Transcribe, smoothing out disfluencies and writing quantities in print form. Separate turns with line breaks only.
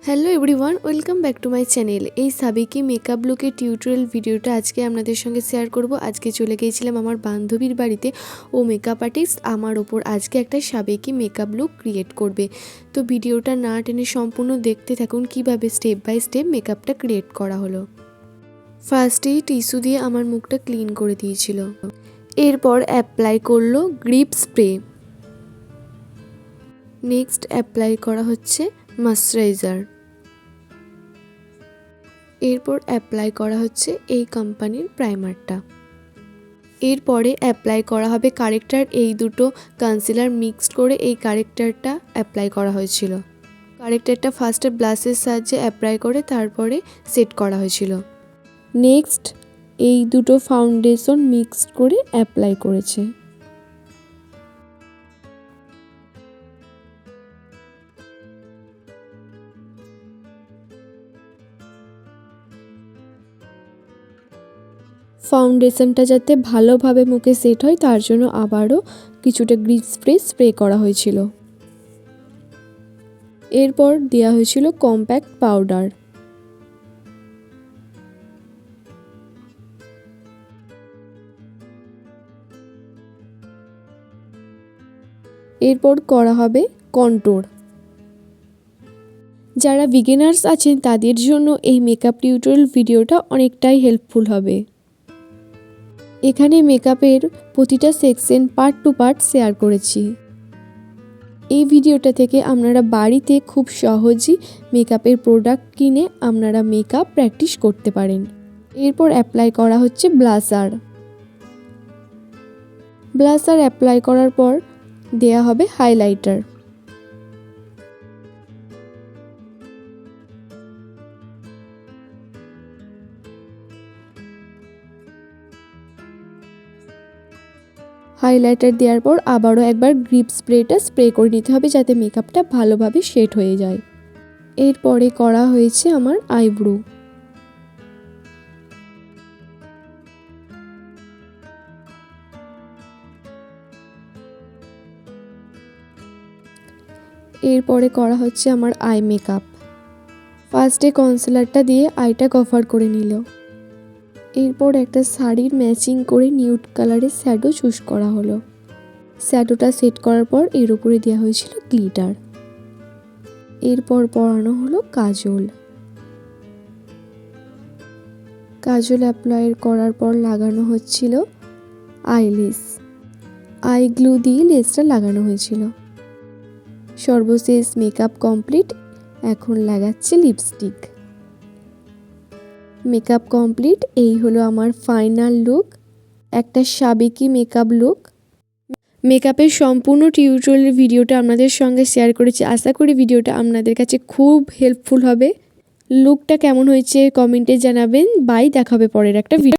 Hello everyone, welcome back to my channel. এই সাবেকি makeup লুকের tutorial ভিডিওটা আজকে আপনাদের সঙ্গে শেয়ার করব। আজকে চলে গিয়েছিলাম আমার বান্ধবীর বাড়িতে। ও মেকআপ আর্টিস্ট আমার ওপর আজকে একটা সাবেকি মেকআপ লুক ক্রিয়েট করবে। তো ভিডিওটা না টেনে সম্পূর্ণ দেখতে থাকুন কিভাবে স্টেপ বাই স্টেপ মেকআপটা ক্রিয়েট করা হলো। ফার্স্টেই টিস্যু দিয়ে আমার মুখটা ক্লিন করে দিয়েছিল। এরপর অ্যাপ্লাই করলো গ্রিপ স্প্রে। নেক্সট অ্যাপ্লাই করা হচ্ছে ময়শ্চারাইজার। এরপর অ্যাপ্লাই করা হচ্ছে এই কোম্পানির প্রাইমারটা। এরপরে অ্যাপ্লাই করা হবে কারেক্টার। এই দুটো কনসিলার মিক্সড করে এই কারেক্টারটা অ্যাপ্লাই করা হয়েছিল। কারেক্টারটা ফার্স্টে ব্লাশের সাহায্যে অ্যাপ্লাই করে তারপরে সেট করা হয়েছিল। নেক্সট এই দুটো ফাউন্ডেশন মিক্সড করে অ্যাপ্লাই করেছে। ফাউন্ডেশনটা যাতে ভালোভাবে মুখে সেট হয় তার জন্য আবারও কিছুটা গ্রিপ স্প্রে করা হয়েছিল। এরপর দেওয়া হয়েছিল কম্প্যাক্ট পাউডার। এরপর করা হবে কন্ট্যুর। যারা বিগিনার্স আছেন তাদের জন্য এই মেকআপ টিউটোরিয়াল ভিডিওটা অনেকটাই হেল্পফুল হবে। এখানে মেকআপের প্রতিটা section part two part share করেছি। এই ভিডিওটা থেকে আপনারা বাড়িতে খুব সহজেই মেকআপের প্রোডাক্ট কিনে আপনারা মেকআপ প্র্যাকটিস করতে পারেন। এরপর অ্যাপ্লাই করা হচ্ছে ব্লাশার। ব্লাশার অ্যাপ্লাই করার পর দেয়া হবে হাইলাইটার। হাইলাইটার দেওয়ার পর আবারও একবার গ্রিপ স্প্রেটা স্প্রে করে নিতে হবে যাতে মেকআপটা ভালোভাবে সেট হয়ে যায়। এরপরে করা হয়েছে আমার আইব্রো। এরপরে করা হচ্ছে আমার আই মেকআপ। ফার্স্টে কনসিলারটা দিয়ে আইটা কভার করে নিল। এরপর একটা শাড়ির ম্যাচিং করে নিউড কালারের শ্যাডো চুজ করা হলো। শ্যাডোটা সেট করার পর এর উপরে দেওয়া হয়েছিল গ্লিটার। এরপর পরানো হলো কাজল। কাজল অ্যাপ্লাই করার পর লাগানো হচ্ছিল আইলেস। আই গ্লু দিয়ে লেসটা লাগানো হয়েছিল। সর্বশেষ মেকআপ কমপ্লিট। এখন লাগাচ্ছে লিপস্টিক। Makeup complete. এই হলো আমার ফাইনাল লুক, একটা সাবেকি মেকআপ লুক। মেকআপের সম্পূর্ণ টিউটোরিয়াল ভিডিওটা আপনাদের সঙ্গে শেয়ার করেছি। আশা করি ভিডিওটা আপনাদের কাছে খুব হেল্পফুল হবে। লুকটা কেমন হয়েছে কমেন্টে জানাবেন। বাই, দেখা হবে পরের একটা ভিডিও।